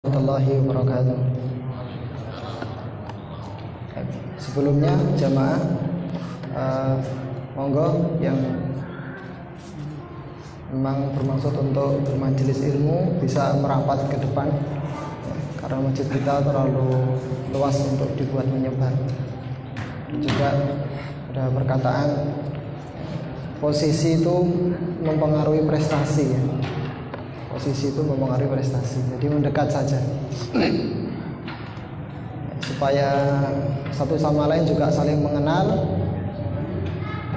warahmatullahi wabarakatuh. Sebelumnya jamaah, monggo yang memang bermaksud untuk bermajelis ilmu bisa merapat ke depan, karena masjid kita terlalu luas untuk dibuat menyebar. Juga ada perkataan posisi itu mempengaruhi prestasi ya. Posisi itu mempengaruhi prestasi. Jadi mendekat saja supaya satu sama lain juga saling mengenal,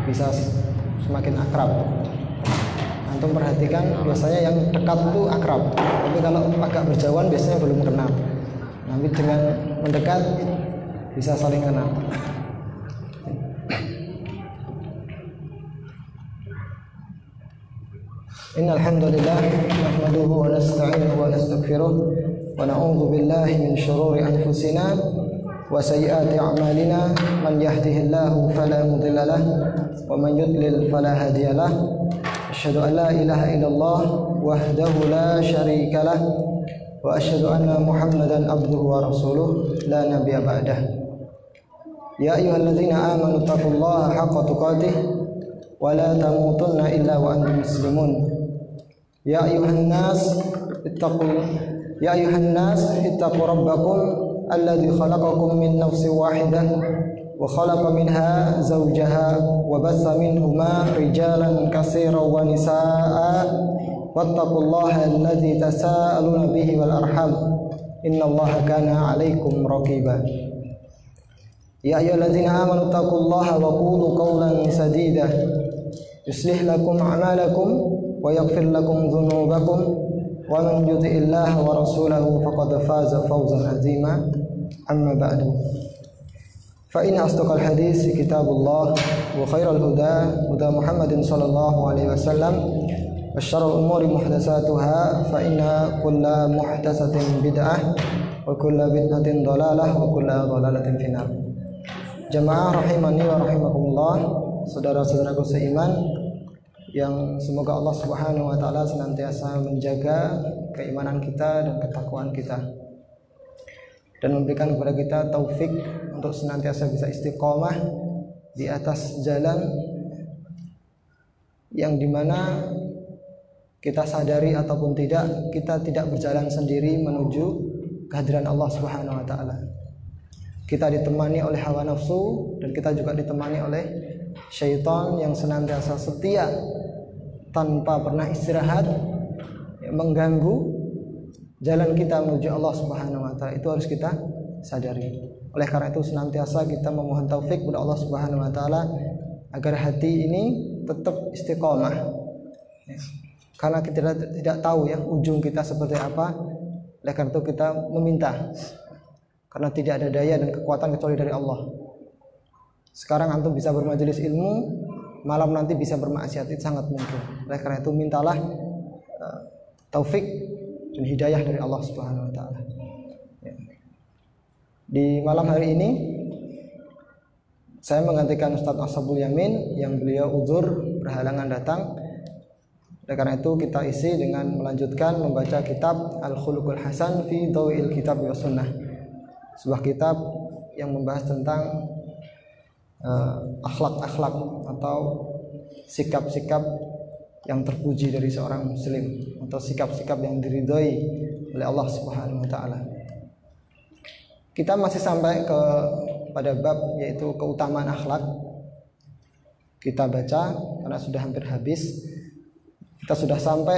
bisa semakin akrab. Antum perhatikan biasanya yang dekat itu akrab, tapi kalau agak berjauhan biasanya belum kenal. Nanti dengan mendekat bisa saling kenal. Innal hamdalillah nahmaduhu wa nasta'inuhu wa nastaghfiruh wa na'udzu billahi min shururi anfusina wa sayyiati a'malina man yahdihillahu fala mudilla lahu wa man yudlil fala hadiya lahu. Asyhadu an la ilaha illallah wahdahu la syarika lah wa asyhadu anna Muhammadan abduhu wa rasuluh la nabiyya ba'dah. Ya ayyuhalladzina amanu taqullaha haqqa tuqatih wa la tamutunna illa wa antum muslimun. Ya ayuhan nas ittaqu rabbakum alladzi khalaqakum min nafsin wahidah wa khalaqa minha zawjaha wa bassa minhuma rijalan katsiran wa nisaa'a wattaqullaha alladzi tasaaluna bihi wal arham innallaha kana 'alaikum raqiba. Ya ayyuhalladzina amanu taqullaha wa qulu qawlan sadida yuslih lakum a'malakum wa yaghfir lakum dhunubakum wa man yuti'illaha wa rasulahu faqad faza fawzan 'azima. Amma ba'du. Fa inna asdaqal hadits kitabullah wa khairal huda huda Muhammadin sallallahu alaihi wasallam wa syarrul umuri muhdatsatuha fa inna kulla muhdatsatin bid'ah wa kulla bid'atin dhalalah wa kulla dhalalatin finnar. Jamaah rahimani wa rahimakumullah, saudara-saudaraku seiman yang semoga Allah Subhanahu wa taala senantiasa menjaga keimanan kita dan ketakwaan kita dan memberikan kepada kita taufik untuk senantiasa bisa istiqomah di atas jalan yang dimana kita sadari ataupun tidak, kita tidak berjalan sendiri menuju kehadiran Allah Subhanahu wa taala. Kita ditemani oleh hawa nafsu dan kita juga ditemani oleh syaitan yang senantiasa setia tanpa pernah istirahat mengganggu jalan kita menuju Allah Subhanahu wa taala. Itu harus kita sadari. Oleh karena itu senantiasa kita memohon taufik kepada Allah Subhanahu wa taala agar hati ini tetap istiqomah. Karena kita tidak tahu ya ujung kita seperti apa. Oleh karena itu kita meminta. Karena tidak ada daya dan kekuatan kecuali dari Allah. Sekarang antum bisa bermajelis ilmu, malam nanti bisa bermaksiat, itu sangat mungkin. Oleh karena itu mintalah taufik dan hidayah dari Allah Subhanahu wa taala. Di malam hari ini saya menggantikan Ustadz Ashabul Yamin yang beliau uzur berhalangan datang. Oleh karena itu kita isi dengan melanjutkan membaca kitab Al-Khuluqul Hasan fi Dhawil Kitab wa Sunnah. Sebuah kitab yang membahas tentang akhlak-akhlak atau sikap-sikap yang terpuji dari seorang muslim atau sikap-sikap yang diridhoi oleh Allah Subhanahu wa taala. Kita masih sampai pada bab yaitu keutamaan akhlak. Kita baca karena sudah hampir habis. Kita sudah sampai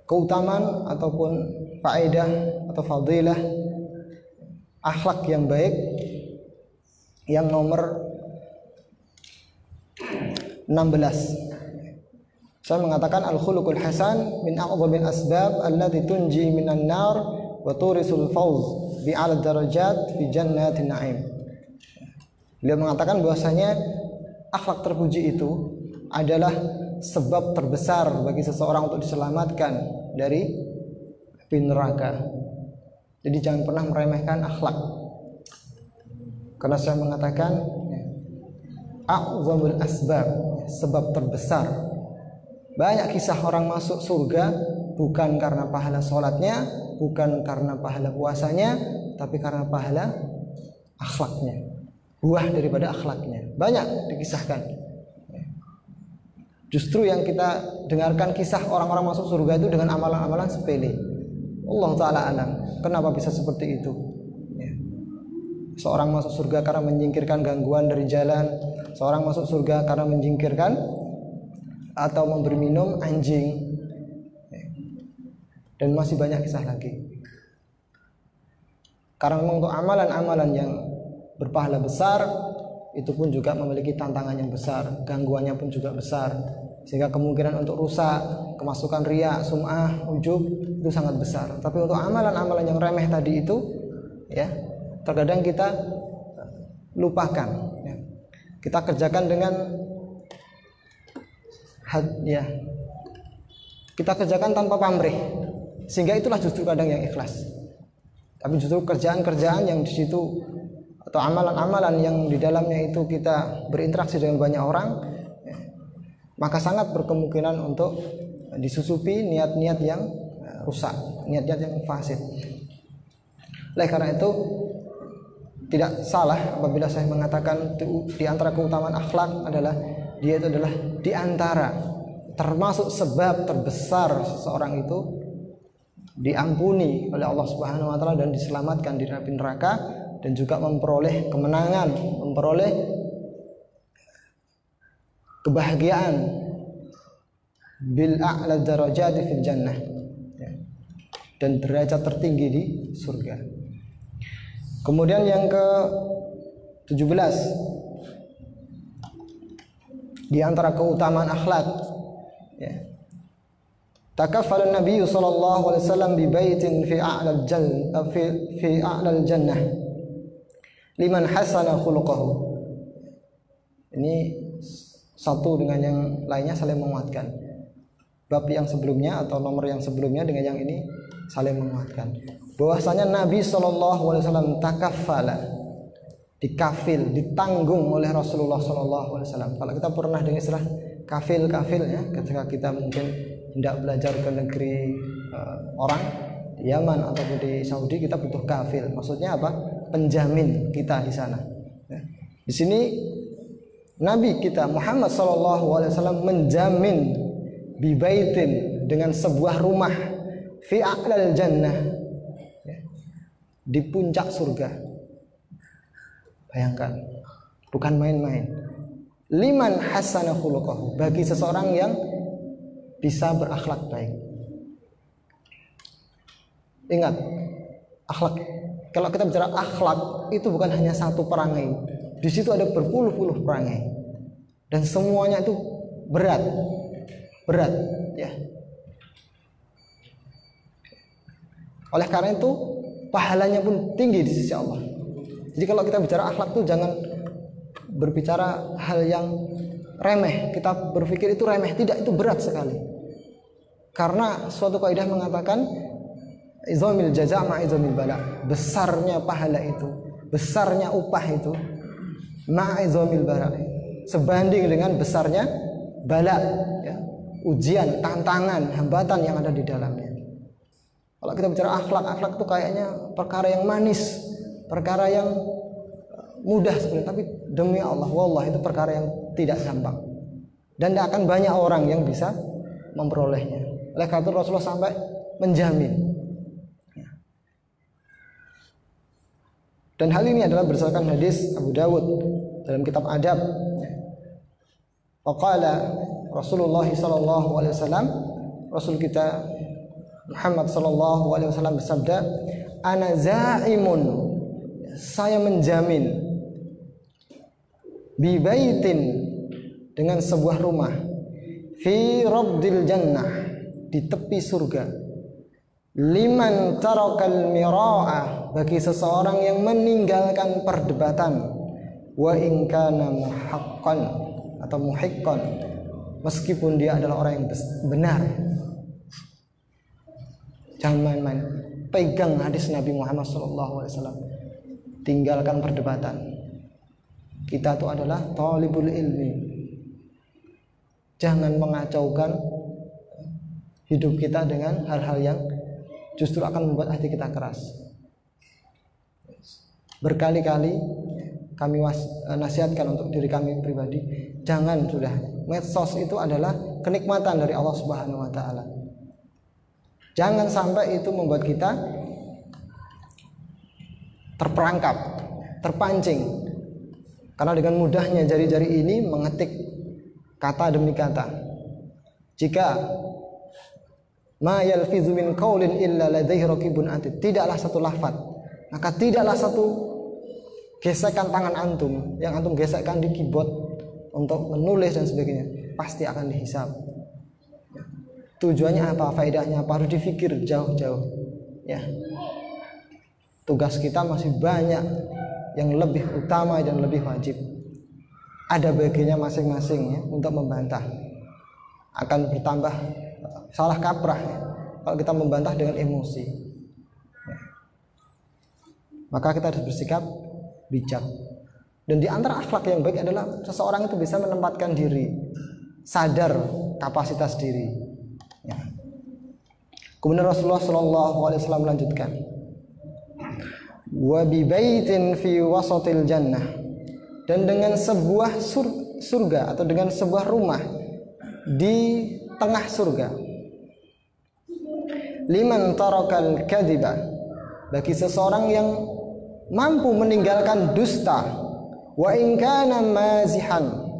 keutamaan ataupun faedah atau fadilah akhlak yang baik yang nomor 16. Saya mengatakan al-khuluqul hasan min a'dhamil asbab allati tunji minan nar wa turisul fawz bi a'la darajat fi jannatin na'im. Beliau mengatakan bahwasanya akhlak terpuji itu adalah sebab terbesar bagi seseorang untuk diselamatkan dari api neraka. Jadi jangan pernah meremehkan akhlak. Karena saya mengatakan a'zamul asbab, sebab terbesar. Banyak kisah orang masuk surga bukan karena pahala sholatnya, bukan karena pahala puasanya, tapi karena pahala akhlaknya, buah daripada akhlaknya. Banyak dikisahkan. Justru yang kita dengarkan kisah orang-orang masuk surga itu dengan amalan-amalan sepele. Allah Ta'ala alam, kenapa bisa seperti itu? Seorang masuk surga karena menyingkirkan gangguan dari jalan, seorang masuk surga karena menyingkirkan atau memberi minum anjing, dan masih banyak kisah lagi. Karena memang untuk amalan-amalan yang berpahala besar itu pun juga memiliki tantangan yang besar, gangguannya pun juga besar, sehingga kemungkinan untuk rusak, kemasukan riya, sum'ah, ujub itu sangat besar. Tapi untuk amalan-amalan yang remeh tadi itu, ya, terkadang kita lupakan, ya. Kita kerjakan dengan ya, kita kerjakan tanpa pamrih, sehingga itulah justru kadang yang ikhlas. Tapi justru kerjaan-kerjaan yang di situ atau amalan-amalan yang di dalamnya itu kita berinteraksi dengan banyak orang, ya, maka sangat berkemungkinan untuk disusupi niat-niat yang rusak, niat-niat yang fasid. Oleh karena itu tidak salah apabila saya mengatakan di antara keutamaan akhlak adalah dia itu adalah di antara termasuk sebab terbesar seseorang itu diampuni oleh Allah Subhanahu wa taala dan diselamatkan dari api neraka, dan juga memperoleh kemenangan, memperoleh kebahagiaan bil a'la darajati fil jannah, dan derajat tertinggi di surga. Kemudian yang ke-17 di antara keutamaan akhlak, ya. Takaffala Nabi sallallahu alaihi wasallam bi baitin fi a'la al-jannah liman hasana khuluquhu. Ini satu dengan yang lainnya saling menguatkan. Bab yang sebelumnya atau nomor yang sebelumnya dengan yang ini saling menguatkan. Bahwasanya Nabi SAW takaffala, dikafil, ditanggung oleh Rasulullah SAW. Kalau kita pernah dengar istilah kafil ya, ketika kita mungkin hendak belajar ke negeri orang di Yaman ataupun di Saudi, kita butuh kafil. Maksudnya apa? Penjamin kita di sana. Ya. Di sini Nabi kita Muhammad SAW menjamin bibaitin, dengan sebuah rumah fi a'lal jannah, di puncak surga. Bayangkan, bukan main-main. Liman hasana khuluquhu, bagi seseorang yang bisa berakhlak baik. Ingat, akhlak. Kalau kita bicara akhlak, itu bukan hanya satu perangai. Di situ ada berpuluh-puluh perangai, dan semuanya itu berat, ya. Oleh karena itu, pahalanya pun tinggi di sisi Allah. Jadi kalau kita bicara akhlak itu jangan berbicara hal yang remeh. Kita berpikir itu remeh, tidak, itu berat sekali. Karena suatu kaidah mengatakan izamil jaza' ma'izamil bala. Besarnya pahala itu, besarnya upah itu ma'izamil bala, sebanding dengan besarnya bala, ya, ujian, tantangan, hambatan yang ada di dalamnya. Kalau kita bicara akhlak itu kayaknya perkara yang manis, perkara yang mudah sebenarnya, tapi demi Allah, wallah itu perkara yang tidak gampang, dan tidak akan banyak orang yang bisa memperolehnya. Oleh karena itu Rasulullah sampai menjamin. Dan hal ini adalah berdasarkan hadis Abu Dawud dalam kitab Adab. Faqala Rasulullah sallallahu alaihi wasallam, Rasul kita Muhammad sallallahu alaihi wasallam bersabda, ana za'imun, saya menjamin, bi baitin, dengan sebuah rumah, fi rabdil jannah, di tepi surga, liman tarakal mira'a, bagi seseorang yang meninggalkan perdebatan, wa in kana muhaqqan atau muhiqqan, meskipun dia adalah orang yang benar. Jangan main-main, pegang hadis Nabi Muhammad SAW, tinggalkan perdebatan. Kita itu adalah talibul ilmi. Jangan mengacaukan hidup kita dengan hal-hal yang justru akan membuat hati kita keras. Berkali-kali kami nasihatkan untuk diri kami pribadi, jangan sudah. Medsos itu adalah kenikmatan dari Allah Subhanahu wa taala. Jangan sampai itu membuat kita terperangkap, terpancing. Karena dengan mudahnya jari-jari ini mengetik kata demi kata. Jika ma yalfizu min qaulin illa ladaihi raqibun atid, tidaklah satu lafaz, maka tidaklah satu gesekan tangan antum yang antum gesekkan di keyboard untuk menulis dan sebagainya, pasti akan dihisab. Tujuannya apa, faedahnya apa, harus dipikir jauh-jauh ya. Tugas kita masih banyak yang lebih utama dan lebih wajib. Ada bagiannya masing-masing ya untuk membantah. Akan bertambah salah kaprah ya, kalau kita membantah dengan emosi ya. Maka kita harus bersikap bijak. Dan di antara akhlak yang baik adalah seseorang itu bisa menempatkan diri, sadar kapasitas diri ya. Kemudian Rasulullah SAW melanjutkan, wa bi baitin fi wasatil jannah, dan dengan sebuah surga atau dengan sebuah rumah di tengah surga, liman tarakal kadhiba, bagi seseorang yang mampu meninggalkan dusta, wa in kana mazihan,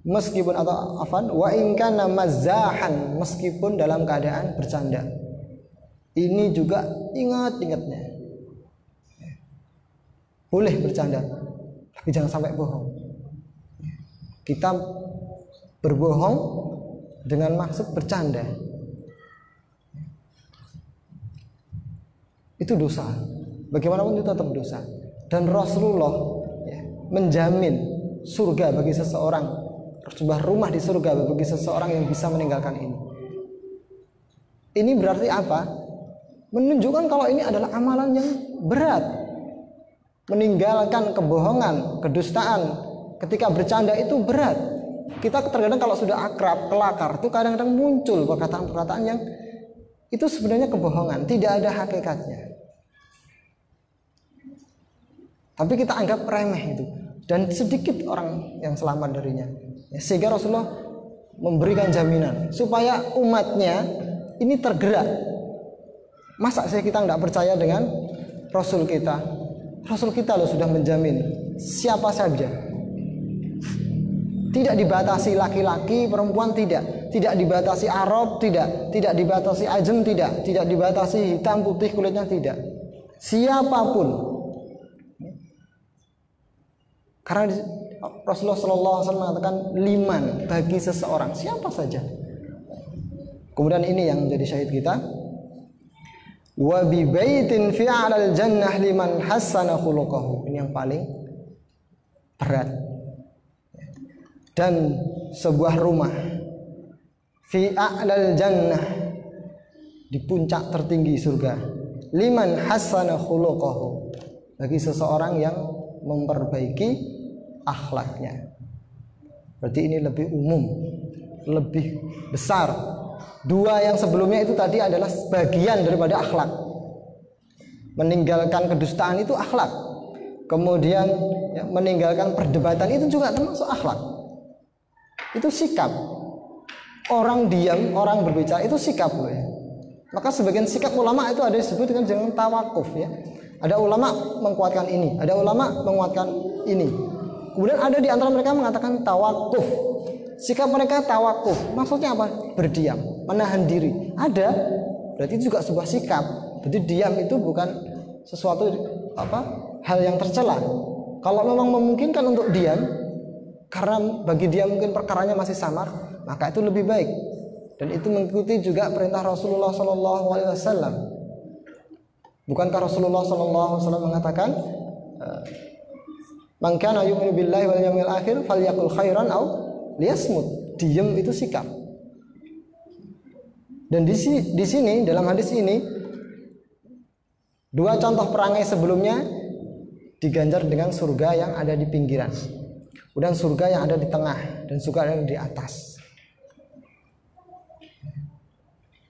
meskipun atau afan wa in kana mazahan, meskipun dalam keadaan bercanda. Ini juga ingat-ingatnya, boleh bercanda tapi jangan sampai bohong. Kita berbohong dengan maksud bercanda itu dosa, bagaimanapun itu tetap dosa. Dan Rasulullah ya, menjamin surga bagi seseorang, sebuah rumah di surga bagi seseorang yang bisa meninggalkan ini. Ini berarti apa? Menunjukkan kalau ini adalah amalan yang berat. Meninggalkan kebohongan, kedustaan ketika bercanda itu berat. Kita terkadang kalau sudah akrab, kelakar, itu kadang-kadang muncul perkataan-perkataan yang itu sebenarnya kebohongan, tidak ada hakikatnya. Tapi kita anggap remeh itu, dan sedikit orang yang selamat darinya. Sehingga Rasulullah memberikan jaminan supaya umatnya ini tergerak. Masa saya kita nggak percaya dengan Rasul kita? Rasul kita loh sudah menjamin siapa saja. Tidak dibatasi laki-laki, perempuan tidak dibatasi Arab, tidak dibatasi Ajam, tidak dibatasi hitam putih kulitnya, tidak. Siapapun. Karena Rasulullah SAW mengatakan liman, bagi seseorang, siapa saja. Kemudian ini yang menjadi syahid kita. Wa bi baitin fi 'alal jannah liman hassana khuluquhu. Ini yang paling berat. Dan sebuah rumah fi 'alal jannah, di puncak tertinggi surga, liman hassana khuluquhu, bagi seseorang yang memperbaiki akhlaknya. Berarti ini lebih umum, lebih besar. Dua yang sebelumnya itu tadi adalah sebagian daripada akhlak. Meninggalkan kedustaan itu akhlak. Kemudian ya, meninggalkan perdebatan itu juga termasuk akhlak. Itu sikap. Orang diam, orang berbicara itu sikap loh ya. Maka sebagian sikap ulama itu ada disebut dengan jangan tawakuf ya. Ada ulama menguatkan ini, ada ulama menguatkan ini. Kemudian ada di antara mereka mengatakan tawakuf. Sikap mereka tawakuf, maksudnya apa? Berdiam, menahan diri. Ada, berarti itu juga sebuah sikap. Jadi diam itu bukan sesuatu hal yang tercela. Kalau memang memungkinkan untuk diam, karena bagi dia mungkin perkaranya masih samar, maka itu lebih baik. Dan itu mengikuti juga perintah Rasulullah SAW. Bukankah Rasulullah SAW mengatakan, "Man kana yu'minu billahi wal yawmil akhir falyaqul khairan aw liyasmut." Diam itu sikap. Dan di sini dalam hadis ini dua contoh perangai sebelumnya diganjar dengan surga yang ada di pinggiran, kemudian surga yang ada di tengah, dan surga yang di atas.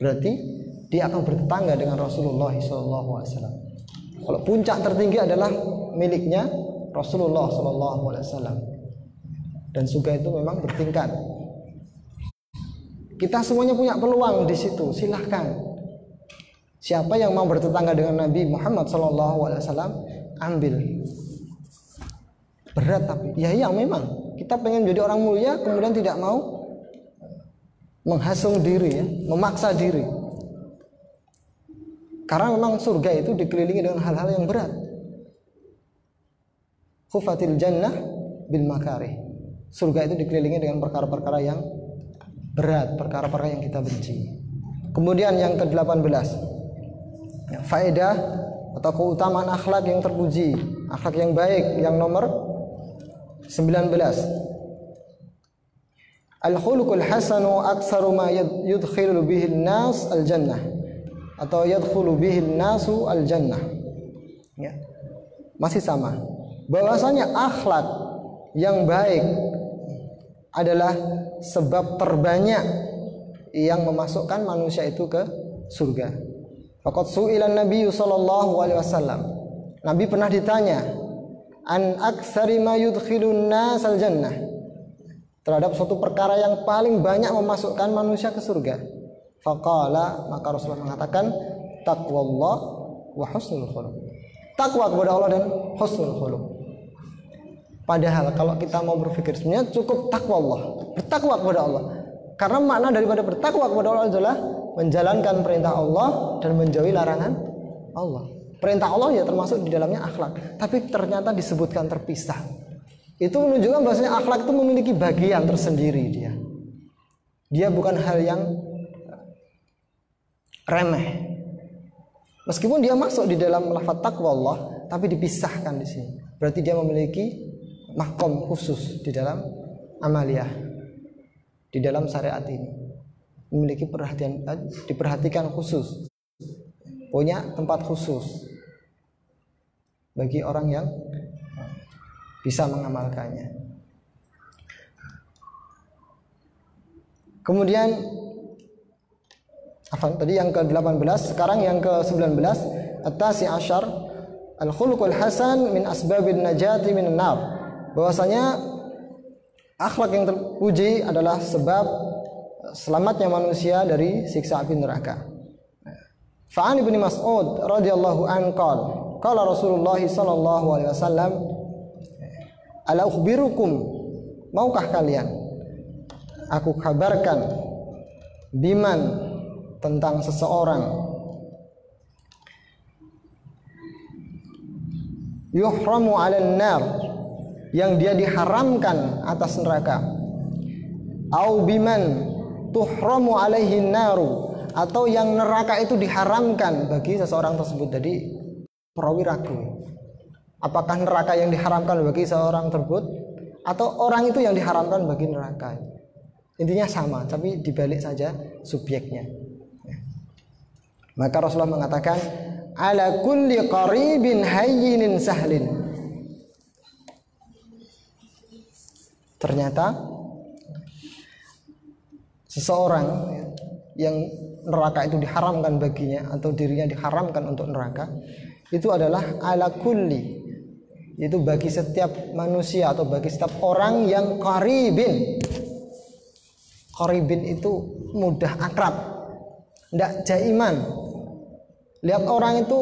berarti dia akan bertetangga dengan Rasulullah SAW. Kalau puncak tertinggi adalah miliknya Rasulullah SAW. Dan surga itu memang bertingkat. Kita semuanya punya peluang di situ, silahkan. Siapa yang mau bertetangga dengan Nabi Muhammad SAW, ambil. Berat tapi, ya memang kita pengen jadi orang mulia, kemudian tidak mau menghasung diri, ya, memaksa diri. Karena memang surga itu dikelilingi dengan hal-hal yang berat. Khufatil jannah bil makarih. Surga itu dikelilingi dengan perkara-perkara yang berat, perkara-perkara yang kita benci. Kemudian yang ke-18, faedah atau keutamaan akhlak yang terpuji, akhlak yang baik, yang nomor 19. Al-khuluqul hasanu aktsaru ma yudkhilu bihi an-nas al-jannah atau yadkhulu bihi an-nasu al-jannah. Ya. Masih sama. Bahwasanya akhlak yang baik adalah sebab terbanyak yang memasukkan manusia itu ke surga. Faqad su'ilan Nabi sallallahu alaihi wasallam. Nabi pernah ditanya, an aktsari ma yudkhilun nas al-jannah. Terhadap suatu perkara yang paling banyak memasukkan manusia ke surga. Faqala, maka Rasulullah mengatakan, taqwallah wa husnul khuluq. Takwa kepada Allah dan husnul khuluq. Padahal kalau kita mau berpikir sebenarnya cukup takwa Allah, bertakwa kepada Allah. Karena makna daripada bertakwa kepada Allah adalah menjalankan perintah Allah dan menjauhi larangan Allah. Perintah Allah ya termasuk di dalamnya akhlak, tapi ternyata disebutkan terpisah. Itu menunjukkan bahwasanya akhlak itu memiliki bagian tersendiri dia. Dia bukan hal yang remeh. Meskipun dia masuk di dalam lafaz takwa Allah, tapi dipisahkan di sini. Berarti dia memiliki makom khusus di dalam amaliyah, di dalam syariat ini, memiliki perhatian, diperhatikan khusus, punya tempat khusus bagi orang yang bisa mengamalkannya. Kemudian tadi yang ke-18, sekarang yang ke-19, at-tasi asyar al-khuluqul hasan min asbabin najati minan nar. Bahwasanya akhlak yang terpuji adalah sebab selamatnya manusia dari siksa api neraka. Fa'an ibn Mas'ud radhiyallahu anhu qala Rasulullah sallallahu alaihi wasallam, ala ukhbirukum, maukah kalian aku kabarkan biman, tentang seseorang yuhramu 'alan nar, yang dia diharamkan atas neraka, au biman tuhramu 'alaihi naru, atau yang neraka itu diharamkan bagi seseorang tersebut. Jadi perawi ragu, apakah neraka yang diharamkan bagi seorang tersebut atau orang itu yang diharamkan bagi neraka. Intinya sama, tapi dibalik saja subjeknya. Maka Rasulullah mengatakan, ala kulli qaribin hayyinin sahlin. Ternyata seseorang yang neraka itu diharamkan baginya atau dirinya diharamkan untuk neraka, itu adalah ala kulli, itu bagi setiap manusia atau bagi setiap orang yang qaribin. Qaribin itu mudah akrab, tidak jaiman. Lihat orang itu,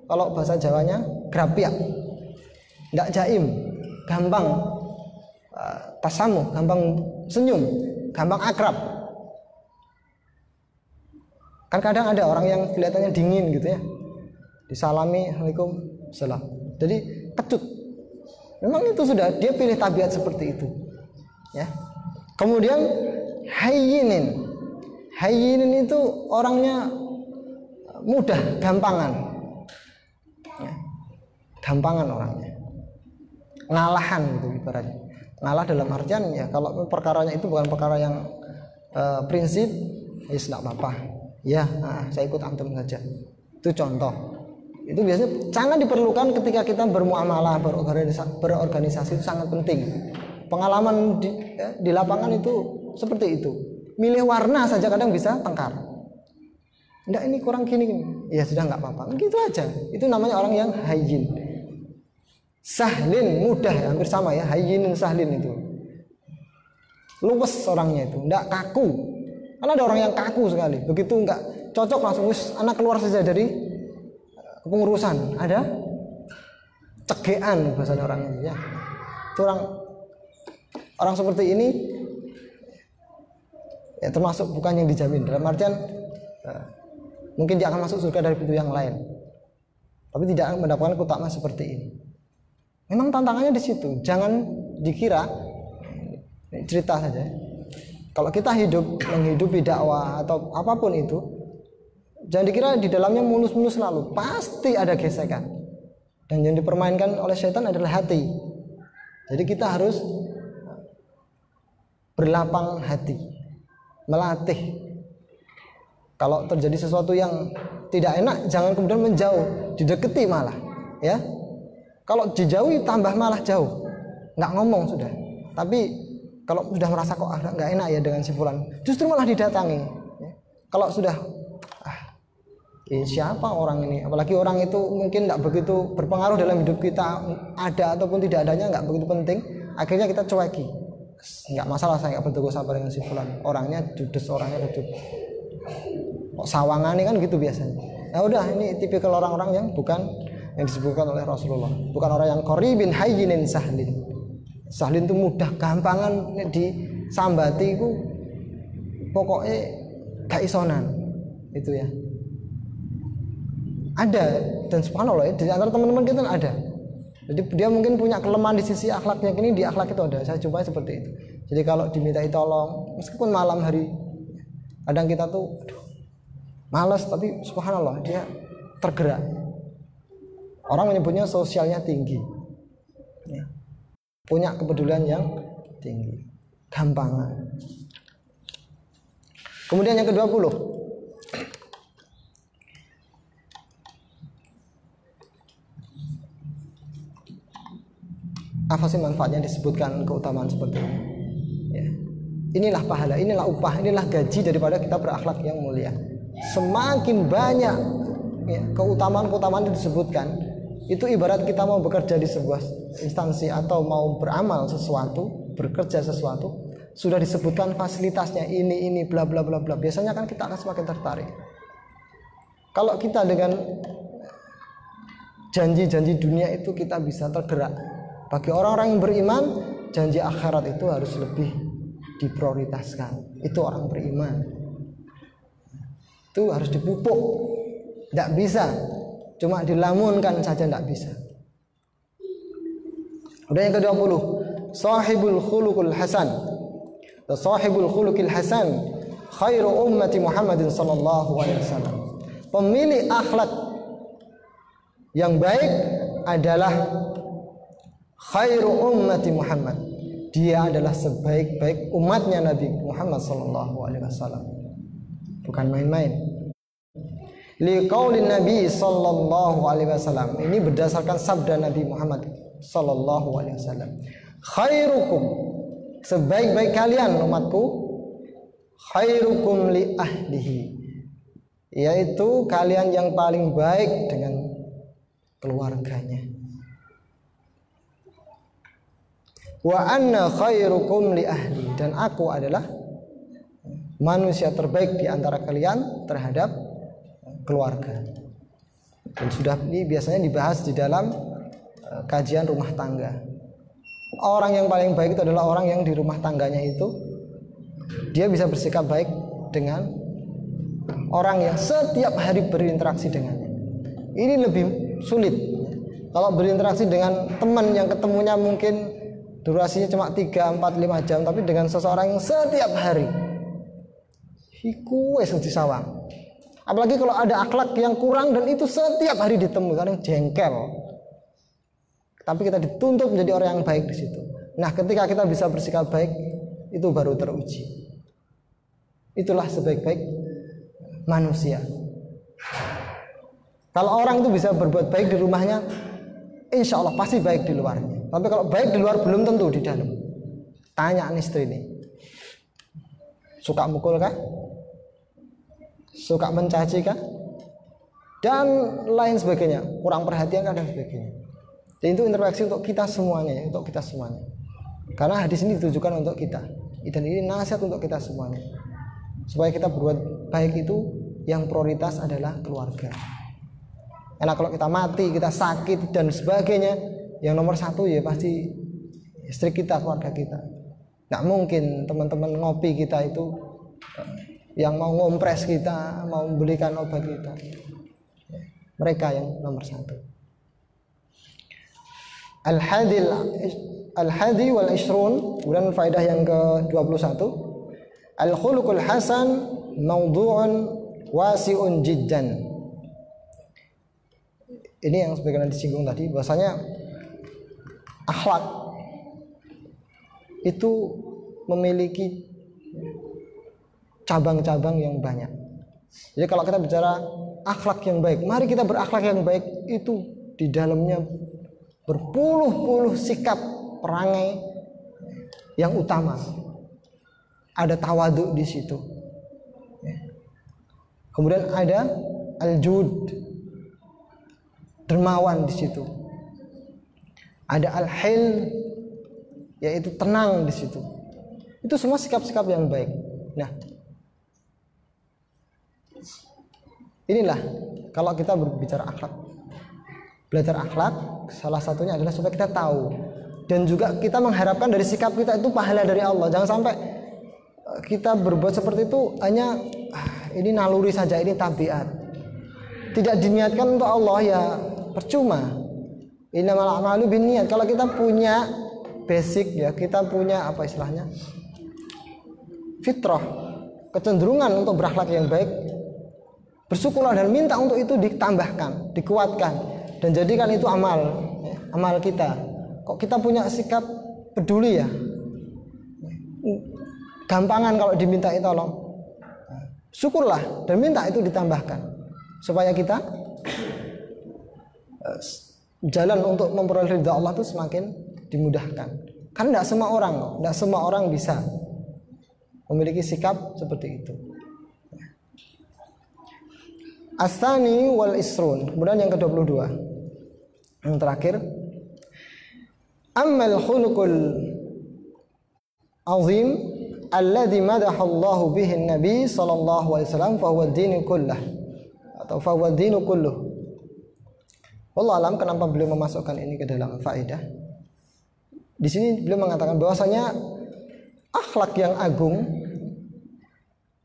kalau bahasa Jawanya grapiak, tidak jaim, gampang tasamuh, gampang senyum, gampang akrab. Kan kadang ada orang yang kelihatannya dingin gitu ya, disalami Waalaikumsalam, jadi kecut. Memang itu sudah dia pilih tabiat seperti itu, ya. Kemudian hayyinin itu orangnya mudah, gampangan, ya, gampangan orangnya, ngalahan gitu ibaratnya. Ngalah dalam artian ya kalau perkaranya itu bukan perkara yang prinsip, ya tidak apa-apa, ya saya ikut antum saja. Itu contoh. Itu biasanya sangat diperlukan ketika kita bermuamalah, berorganisasi itu sangat penting. Pengalaman di lapangan itu seperti itu. Milih warna saja kadang bisa tengkar. enggak ini kurang gini. Ya sudah nggak apa-apa. Gitu aja. Itu namanya orang yang hayyin. Sahlin mudah ya, hampir sama ya. Hayyinin sahlin itu. Luwes orangnya itu, enggak kaku. Karena ada orang yang kaku sekali. Begitu enggak cocok langsung anak keluar saja dari kepengurusan. Ada cegean bahasa orang itu ya. Itu orang seperti ini ya termasuk bukan yang dijamin. Dalam artian mungkin dia akan masuk surga dari pintu yang lain, tapi tidak mendapatkan keutamaan seperti ini. Memang tantangannya di situ. Jangan dikira cerita saja. Kalau kita menghidupi dakwah atau apapun itu, jangan dikira di dalamnya mulus-mulus selalu. Pasti ada gesekan. Dan yang dipermainkan oleh setan adalah hati. Jadi kita harus berlapang hati, melatih. Kalau terjadi sesuatu yang tidak enak, jangan kemudian menjauh, dideketi malah, ya. Kalau dijauhi tambah malah jauh, nggak ngomong sudah. Tapi kalau sudah merasa kok nggak enak ya dengan si fulan, justru malah didatangi. Ya. Kalau sudah, siapa orang ini? Apalagi orang itu mungkin nggak begitu berpengaruh dalam hidup kita, ada ataupun tidak adanya nggak begitu penting. Akhirnya kita cueki, nggak masalah saya nggak bertegur sabar dengan si fulan. Orangnya judes, orangnya redup. Kok sawangan ini kan gitu biasanya. Ya udah, ini tipikal orang-orang yang bukan yang disebutkan oleh Rasulullah, bukan orang yang qaribin hayyinin sahlin. Sahlin itu mudah, gampangan disambati itu pokoknya gak isonan itu ya. Ada, dan subhanallah ya, di antara teman-teman kita ada. Jadi dia mungkin punya kelemahan di sisi akhlaknya, ini di akhlak itu ada. Saya jumpai seperti itu. Jadi kalau dimintai tolong, meskipun malam hari, kadang kita tuh malas, tapi subhanallah dia tergerak. Orang menyebutnya sosialnya tinggi, ya. Punya kepedulian yang tinggi, gampangan. Kemudian yang ke-20, apa sih manfaatnya disebutkan keutamaan seperti ini? Ya. Inilah pahala, inilah upah, inilah gaji daripada kita berakhlak yang mulia. Semakin banyak ya, keutamaan-keutamaan yang disebutkan, itu ibarat kita mau bekerja di sebuah instansi atau mau beramal sesuatu, bekerja sesuatu, sudah disebutkan fasilitasnya ini bla bla bla bla. Biasanya kan kita akan semakin tertarik. Kalau kita dengan janji-janji dunia itu kita bisa tergerak. Bagi orang-orang yang beriman, janji akhirat itu harus lebih diprioritaskan. Itu orang beriman. Itu harus dipupuk. Tidak bisa cuma dilamunkan saja, tidak bisa. Udah yang ke-20, sahibul khuluqul hasan. Sahibul khuluqil hasan khairu ummati Muhammadin sallallahu alaihi wasallam. Pemilik akhlak yang baik adalah khairu ummati Muhammad. Dia adalah sebaik-baik umatnya Nabi Muhammad sallallahu alaihi wasallam. Bukan main-main. Liqaulin Nabi sallallahu alaihi wasallam. Ini berdasarkan sabda Nabi Muhammad sallallahu alaihi wasallam. Khairukum, sebaik-baik kalian umatku, khairukum li ahlihi, yaitu kalian yang paling baik dengan keluarganya. Wa anna khairukum li ahli, dan aku adalah manusia terbaik di antara kalian terhadap keluarga. Dan sudah ini biasanya dibahas di dalam kajian rumah tangga. Orang yang paling baik itu adalah orang yang di rumah tangganya itu dia bisa bersikap baik dengan orang yang setiap hari berinteraksi dengannya. Ini lebih sulit. Kalau berinteraksi dengan teman yang ketemunya mungkin durasinya cuma 3, 4, 5 jam, tapi dengan seseorang yang setiap hari, iku wis disawang. Apalagi kalau ada akhlak yang kurang dan itu setiap hari ditemui, kadang jengkel. Tapi kita dituntut menjadi orang yang baik di situ. Nah, ketika kita bisa bersikap baik, itu baru teruji. Itulah sebaik-baik manusia. Kalau orang itu bisa berbuat baik di rumahnya, insya Allah pasti baik di luarnya. Tapi kalau baik di luar belum tentu di dalam. Tanya istri ini, suka mukul kah? suka mencaci kah, dan lain sebagainya, kurang perhatian kah, dan sebagainya. Dan itu introspeksi untuk kita semuanya, untuk kita semuanya. Karena hadis ini ditujukan untuk kita, dan ini nasihat untuk kita semuanya, supaya kita berbuat baik itu yang prioritas adalah keluarga. Karena kalau kita mati, kita sakit dan sebagainya, yang nomor satu ya pasti istri kita, keluarga kita. Nggak mungkin teman-teman ngopi kita itu yang mau ngompres kita, mau belikan obat kita. Mereka yang nomor satu. Al-hadi wal ishrun, kemudian faedah yang ke-21. Al-khuluqul hasan mawdu'un wasi'un jiddan. Ini yang sebagaimana disinggung tadi, bahwasanya akhlak itu memiliki cabang-cabang yang banyak. Jadi kalau kita bicara akhlak yang baik, mari kita berakhlak yang baik, itu di dalamnya berpuluh-puluh sikap perangai yang utama. Ada tawadhu di situ. Kemudian ada al-jud, dermawan di situ. Ada al-hil, yaitu tenang di situ. Itu semua sikap-sikap yang baik. Nah, inilah kalau kita berbicara akhlak, belajar akhlak, salah satunya adalah supaya kita tahu, dan juga kita mengharapkan dari sikap kita itu pahala dari Allah. Jangan sampai kita berbuat seperti itu hanya ini naluri saja, ini tabiat, tidak diniatkan untuk Allah, ya percuma. Innamal a'malu binniyat. Kalau kita punya basic, ya kita punya apa istilahnya, fitrah, kecenderungan untuk berakhlak yang baik, bersyukurlah dan minta untuk itu ditambahkan, dikuatkan, dan jadikan itu amal, amal kita. Kok kita punya sikap peduli, ya gampangan kalau diminta tolong, syukurlah dan minta itu ditambahkan, supaya kita jalan untuk memperoleh ridha Allah itu semakin dimudahkan. Karena tidak semua orang bisa memiliki sikap seperti itu. As-tsani wal isrun, kemudian yang ke-22, yang terakhir, ammal khuluqul azim alladzi madaha Allah bihi an-nabi sallallahu alaihi wasallam fa huwa ad-din kulluh, atau fa huwa ad-din kulluh. Wallahu alam kenapa beliau memasukkan ini ke dalam faedah. Di sini beliau mengatakan bahwasanya akhlak yang agung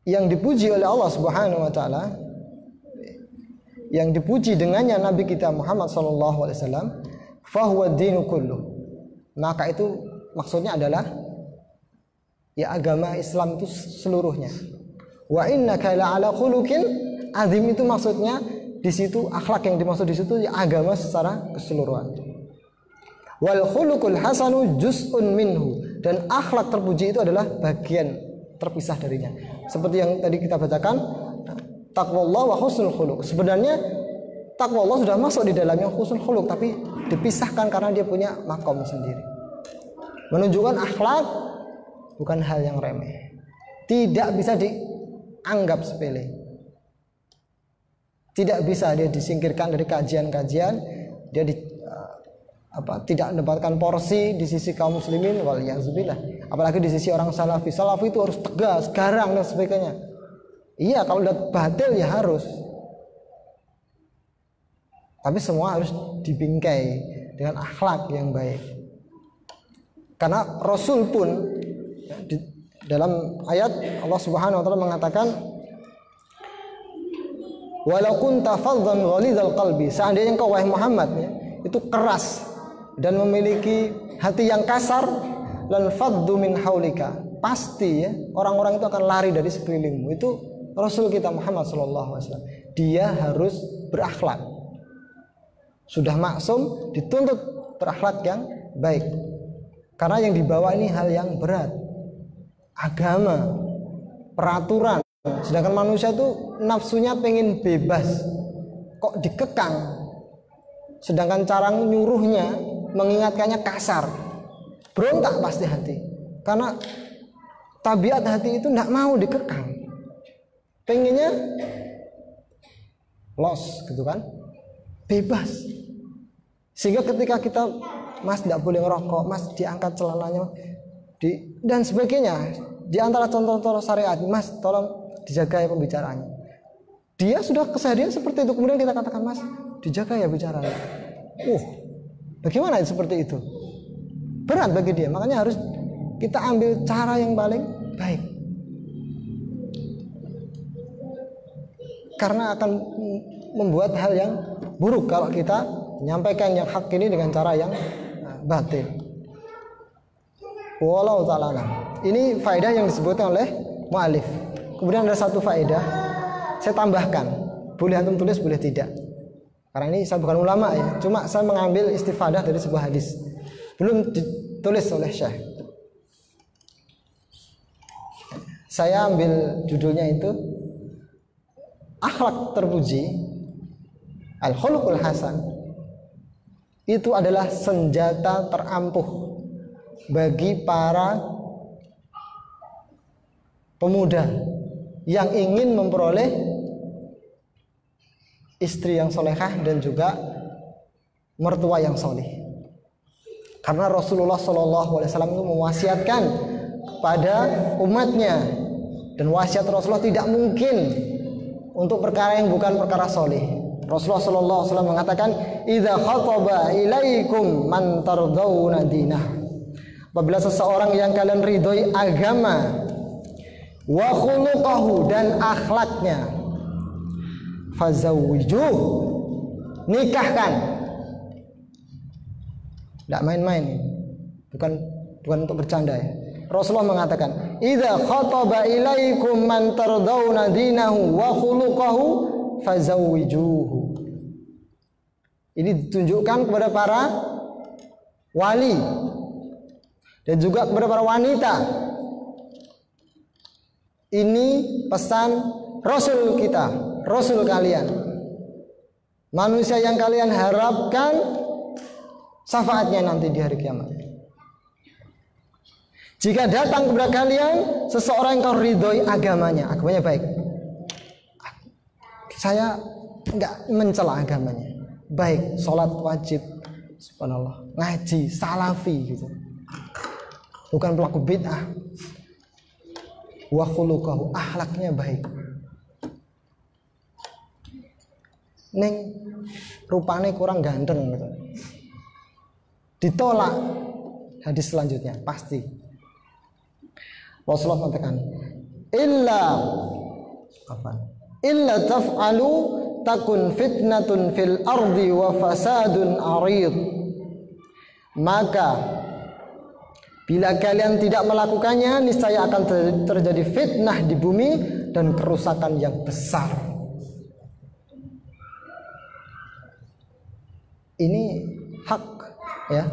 yang dipuji oleh Allah Subhanahu wa taala, yang dipuji dengannya Nabi kita Muhammad sallallahu alaihi wasallam, fa huwa ad-din kulluh. Maka itu maksudnya adalah ya agama Islam itu seluruhnya. Wa innaka la'ala khuluqin azim, itu maksudnya di situ akhlak yang dimaksud di situ ya agama secara keseluruhan. Wal khuluqul hasanu juz'un minhu, dan akhlak terpuji itu adalah bagian terpisah darinya. Seperti yang tadi kita bacakan, taqwallah wa husnul khuluq. Sebenarnya taqwallah sudah masuk di dalamnya husnul khuluq, tapi dipisahkan karena dia punya makom sendiri. Menunjukkan akhlak bukan hal yang remeh, tidak bisa dianggap sepele. Tidak bisa dia disingkirkan dari kajian-kajian, dia tidak mendapatkan porsi di sisi kaum muslimin, waliyahzubillah. Apalagi di sisi orang salafi. Salafi itu harus tegas, garang dan sebagainya. Iya, kalau udah batil ya harus. Tapi semua harus dibingkai dengan akhlak yang baik. Karena Rasul pun di dalam ayat Allah Subhanahu wa taala mengatakan, walau kunta faddan ghalidhal qalbi, seandainya engkau wahai Muhammad ya, itu keras dan memiliki hati yang kasar, lan faddu min haulika, pasti ya orang-orang itu akan lari dari sekelilingmu. Itu Rasul kita Muhammad sallallahu alaihi wasallam. Dia harus berakhlak. Sudah maksum, dituntut berakhlak yang baik. Karena yang dibawa ini hal yang berat. Agama, peraturan. Sedangkan manusia itu nafsunya pengen bebas, kok dikekang. Sedangkan cara nyuruhnya, mengingatkannya kasar, berontak pasti hati. Karena tabiat hati itu tidak mau dikekang, pengennya los gitu kan, bebas. Sehingga ketika kita, Mas tidak boleh ngerokok, Mas diangkat celananya, dan sebagainya. Di antara contoh-contoh syariat, Mas tolong dijaga ya pembicaraannya. Dia sudah keseharian seperti itu, kemudian kita katakan, Mas dijaga ya bicaranya. Bagaimana seperti itu? Berat bagi dia, makanya harus kita ambil cara yang paling baik. Karena akan membuat hal yang buruk kalau kita menyampaikan yang hak ini dengan cara yang batil. Wallahu ta'ala alam. Ini faedah yang disebutkan oleh mu'alif. Kemudian ada satu faedah saya tambahkan, boleh antum tulis boleh tidak, karena ini saya bukan ulama ya, cuma saya mengambil istifadah dari sebuah hadis, belum ditulis oleh Syekh. Saya ambil judulnya itu akhlak terpuji, al-khuluqul hasan, itu adalah senjata terampuh bagi para pemuda yang ingin memperoleh istri yang solehah dan juga mertua yang soleh. Karena Rasulullah SAW itu mewasiatkan kepada umatnya, dan wasiat Rasulullah tidak mungkin untuk perkara yang bukan perkara soleh. Rasulullah SAW mengatakan, "Idza khataba ilaikum man tardawna dinah." Apabila seseorang yang kalian ridhoi agama, wa khuluquhu dan akhlaknya, fazawwijuh, nikahkan. Tidak main-main, bukan untuk bercanda ya. Rasulullah mengatakan, "Idza khataba ilaikum man tardawna dinahu wa khuluquhu fazawwijuhu." Ini ditunjukkan kepada para wali dan juga kepada para wanita. Ini pesan Rasul kita, Rasul kalian, manusia yang kalian harapkan syafaatnya nanti di hari kiamat. Jika datang kepada kalian seseorang yang kau ridhoi agamanya baik, saya enggak mencela agamanya, baik, sholat wajib, subhanallah, ngaji, salafi gitu, bukan pelaku bid'ah, wa khuluquhu, akhlaknya baik, neng rupanya kurang ganteng gitu, ditolak. Hadis selanjutnya pasti Rasulullah mengatakan, illa taf'alu takun fitnatun fil ardi wa fasadun arid. Maka bila kalian tidak melakukannya, niscaya akan terjadi fitnah di bumi dan kerusakan yang besar. Ini hak ya.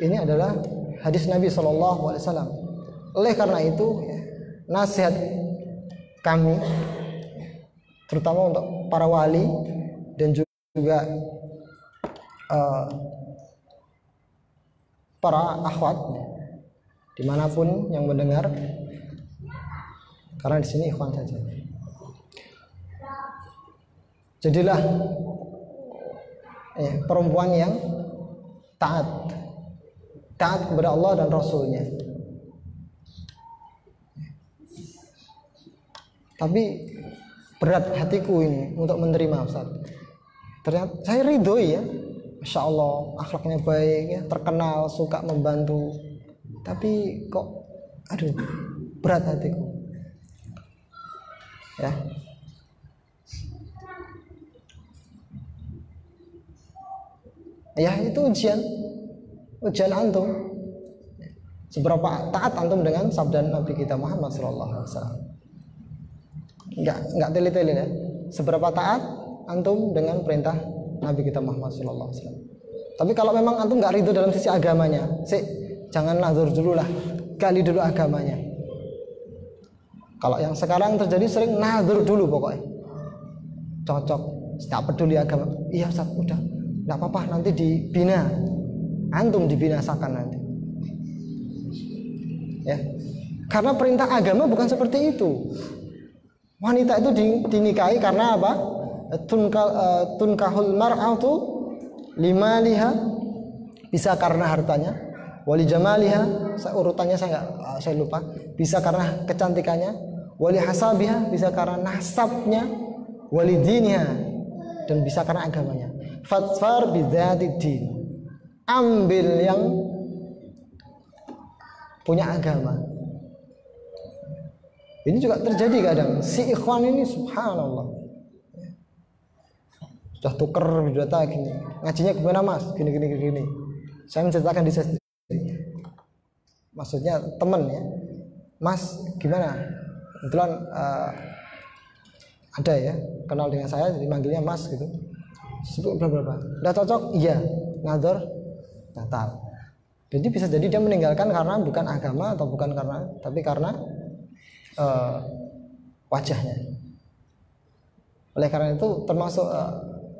Ini adalah hadis Nabi SAW. Oleh karena itu ya, nasihat kami terutama untuk para wali dan juga para akhwat dimanapun yang mendengar, karena di sini ikhwan saja, jadilah perempuan yang taat kepada Allah dan Rasulnya. Tapi berat hatiku ini untuk menerima, Ustaz. Ternyata saya ridhoi ya, Masya Allah, akhlaknya baik ya, terkenal, suka membantu. Tapi kok, berat hatiku. Ya. Ya itu ujian antum. Seberapa taat antum dengan sabda Nabi kita Muhammad SAW. Enggak tele-tele ya. Seberapa taat antum dengan perintah Nabi kita Muhammad SAW. Tapi kalau memang antum enggak ridho dalam sisi agamanya, jangan nazar dulu lah, gali dulu agamanya. Kalau yang sekarang terjadi sering nazar dulu pokoknya. Cocok, tidak peduli agama. Iya Ustaz, udah, enggak apa-apa, nanti dibina. Antum dibinasakan nanti. Ya. Karena perintah agama bukan seperti itu. Wanita itu dinikahi karena apa? Tunkahul mar'atu limaliha, bisa karena hartanya, wali jamaliha, urutannya saya lupa, bisa karena kecantikannya, wali hasabiha, bisa karena nasabnya, wali diniha, dan bisa karena agamanya. Fatfar bidzati din, ambil yang punya agama. Ini juga terjadi kadang. Si ikhwan ini subhanallah, sudah tuker biodata gini, ngajinya gimana mas? Gini. Saya menceritakan di sesi, maksudnya teman ya, mas gimana? Kebetulan ada ya kenal dengan saya, jadi manggilnya mas gitu. Sebut berapa? Udah cocok? Iya. Ngador, batal. Jadi bisa jadi dia meninggalkan karena bukan agama atau bukan karena, tapi karena wajahnya. Oleh karena itu termasuk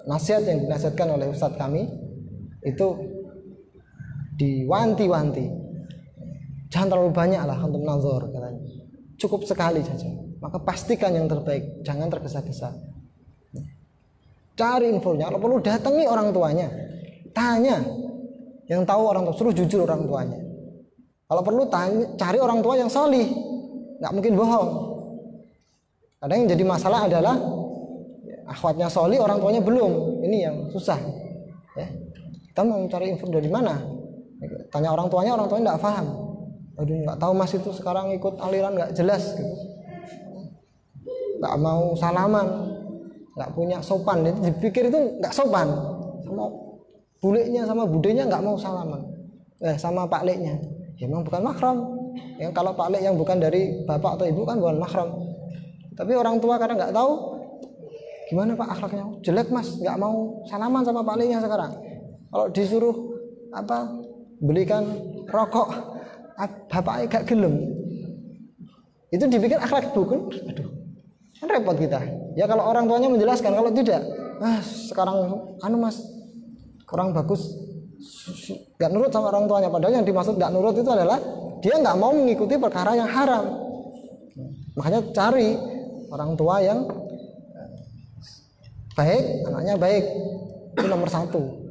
nasihat yang dinasihatkan oleh ustadz kami itu diwanti-wanti, jangan terlalu banyak lah untuk nazar katanya, cukup sekali saja, maka pastikan yang terbaik, jangan tergesa-gesa, cari infonya, kalau perlu datangi orang tuanya, tanya yang tahu orang tua, suruh jujur orang tuanya, kalau perlu cari orang tua yang salih, nggak mungkin bohong. Kadang yang jadi masalah adalah akhwatnya soli, orang tuanya belum. Ini yang susah. Ya. Kita mau cari info dari mana? Tanya orang tuanya nggak paham. Aduh, nggak tahu mas itu sekarang ikut aliran nggak jelas. Gitu. Nggak mau salaman, nggak punya sopan. Jadi dipikir itu nggak sopan. Sama bulenya, sama budenya nggak mau salaman. Sama pak leknya. Ya, memang bukan mahram. Ya, kalau pak lek yang bukan dari bapak atau ibu kan bukan mahram. Tapi orang tua kadang nggak tahu. Gimana pak akhlaknya? Jelek mas, nggak mau salaman sama pak leknya sekarang. Kalau disuruh belikan rokok, bapaknya gak gelem. Itu dipikir akhlak bukan? Aduh, kan repot kita. Ya kalau orang tuanya menjelaskan, kalau tidak, sekarang mas kurang bagus, nggak nurut sama orang tuanya. Padahal yang dimaksud nggak nurut itu adalah dia nggak mau mengikuti perkara yang haram. Makanya cari orang tua yang baik, anaknya baik, itu nomor satu.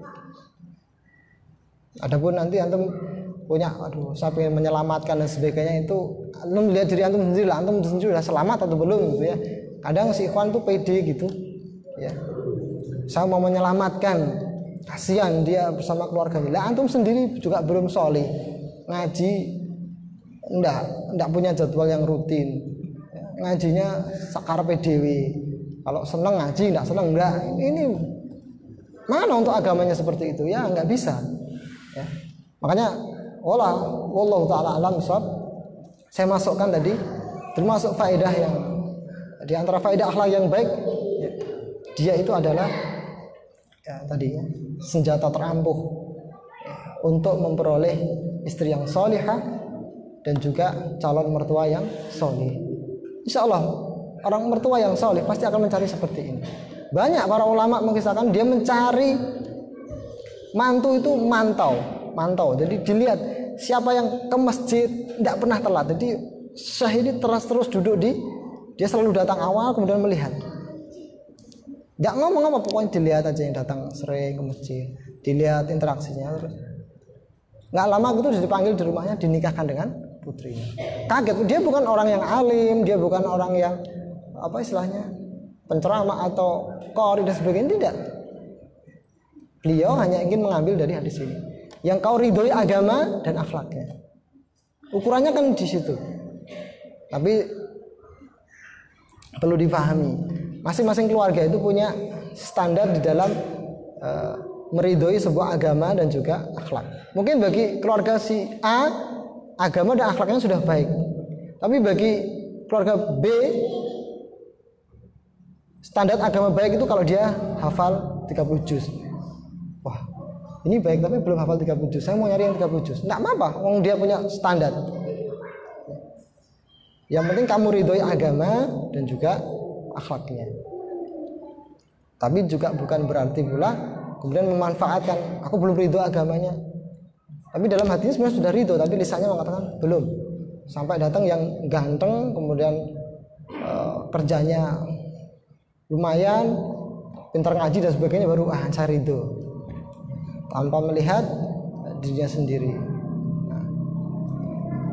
Adapun nanti antum punya, saya pengen menyelamatkan dan sebagainya, itu antum lihat diri antum sendiri lah, antum sendiri sudah selamat atau belum gitu ya. Kadang si ikhwan tuh pede gitu, ya. Saya mau menyelamatkan, kasihan dia bersama keluarganya. Lah antum sendiri juga belum soleh, ngaji, enggak punya jadwal yang rutin, ngajinya sakarpe dewe. Kalau seneng ngaji, enggak seneng enggak. Ini mana untuk agamanya seperti itu? Ya enggak bisa. Ya. Makanya wallahu taala alam shawab, saya masukkan tadi termasuk faedah yang di antara faedah akhlak yang baik, ya, dia itu adalah senjata terampuh untuk memperoleh istri yang solihah dan juga calon mertua yang solih. Insya Allah orang mertua yang solih pasti akan mencari seperti ini. Banyak para ulama mengisahkan dia mencari mantu itu mantau. Jadi dilihat siapa yang ke masjid tidak pernah telat. Jadi Syekh ini terus duduk dia selalu datang awal kemudian melihat. Tidak ngomong apa, pokoknya dilihat aja yang datang sering ke masjid, dilihat interaksinya terus. Nggak lama itu dipanggil di rumahnya, dinikahkan dengan putrinya. Kaget, dia bukan orang yang alim, dia bukan orang yang penceramah atau qori dan sebagainya, tidak. Beliau hanya ingin mengambil dari hadis ini. Yang kau ridhoi agama dan akhlaknya. Ukurannya kan di situ. Tapi perlu dipahami, masing-masing keluarga itu punya standar di dalam meridhoi sebuah agama dan juga akhlak. Mungkin bagi keluarga si A, agama dan akhlaknya sudah baik. Tapi bagi keluarga B, standar agama baik itu kalau dia hafal 30 juz. Wah, ini baik tapi belum hafal 30 juz. Saya mau nyari yang 30 juz. Enggak apa-apa, wong dia punya standar. Yang penting kamu ridhoi agama dan juga akhlaknya. Tapi juga bukan berarti pula kemudian memanfaatkan, aku belum ridho agamanya. Tapi dalam hatinya sebenarnya sudah ridho, tapi lisannya mengatakan belum. Sampai datang yang ganteng kemudian kerjanya lumayan, pintar ngaji dan sebagainya, baru saya ridho, tanpa melihat dirinya sendiri.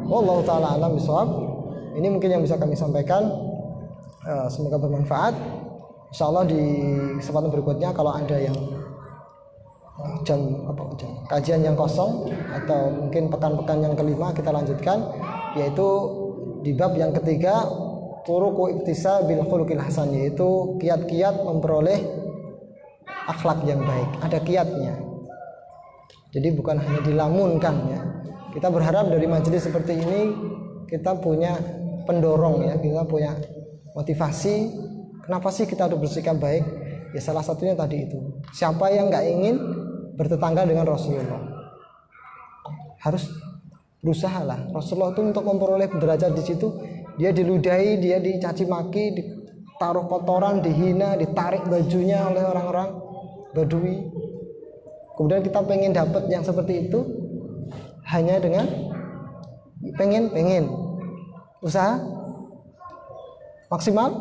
Wallahu ta'ala alam bisawab. Ini mungkin yang bisa kami sampaikan. Semoga bermanfaat. Insyaallah di kesempatan berikutnya kalau ada yang kajian yang kosong atau mungkin pekan-pekan yang kelima kita lanjutkan, yaitu di bab yang ketiga, turuqu iktisabil khuluqil hasan, yaitu kiat-kiat memperoleh akhlak yang baik. Ada kiatnya. Jadi bukan hanya dilamunkan ya. Kita berharap dari majelis seperti ini kita punya pendorong ya, kita punya motivasi. Kenapa sih kita harus bersikap baik? Ya salah satunya tadi itu. Siapa yang nggak ingin bertetangga dengan Rasulullah? Harus berusaha lah. Rasulullah itu untuk memperoleh derajat di situ, dia diludahi, dia dicaci maki, ditaruh kotoran, dihina, ditarik bajunya oleh orang-orang Badui. Kemudian kita pengen dapat yang seperti itu hanya dengan pengen usaha maksimal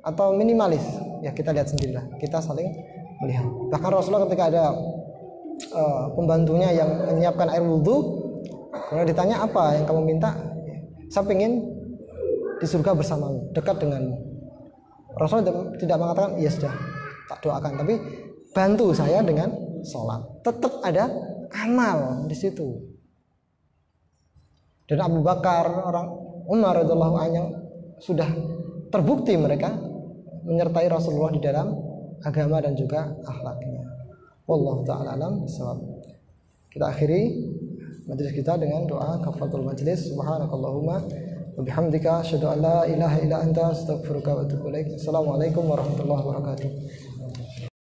atau minimalis, ya kita lihat sendirilah, kita saling melihat. Bahkan Rasulullah ketika ada pembantunya yang menyiapkan air wudhu, kalau ditanya apa yang kamu minta, saya pengen di surga bersamamu, dekat denganmu. Rasulullah tidak mengatakan ya sudah tak doakan, tapi bantu saya dengan sholat. Tetap ada amal di situ. Dan Abu Bakar, orang Umar radhiyallahu anhu sudah terbukti mereka menyertai Rasulullah di dalam agama dan juga akhlaknya. Wallahu ta'ala alam bisawab. Kita akhiri majelis kita dengan doa kafaratul majelis. Subhanakallahumma wa bihamdika asyhadu an la ilaha illa anta astaghfiruka wa atubu ilaik. Assalamualaikum warahmatullahi wabarakatuh.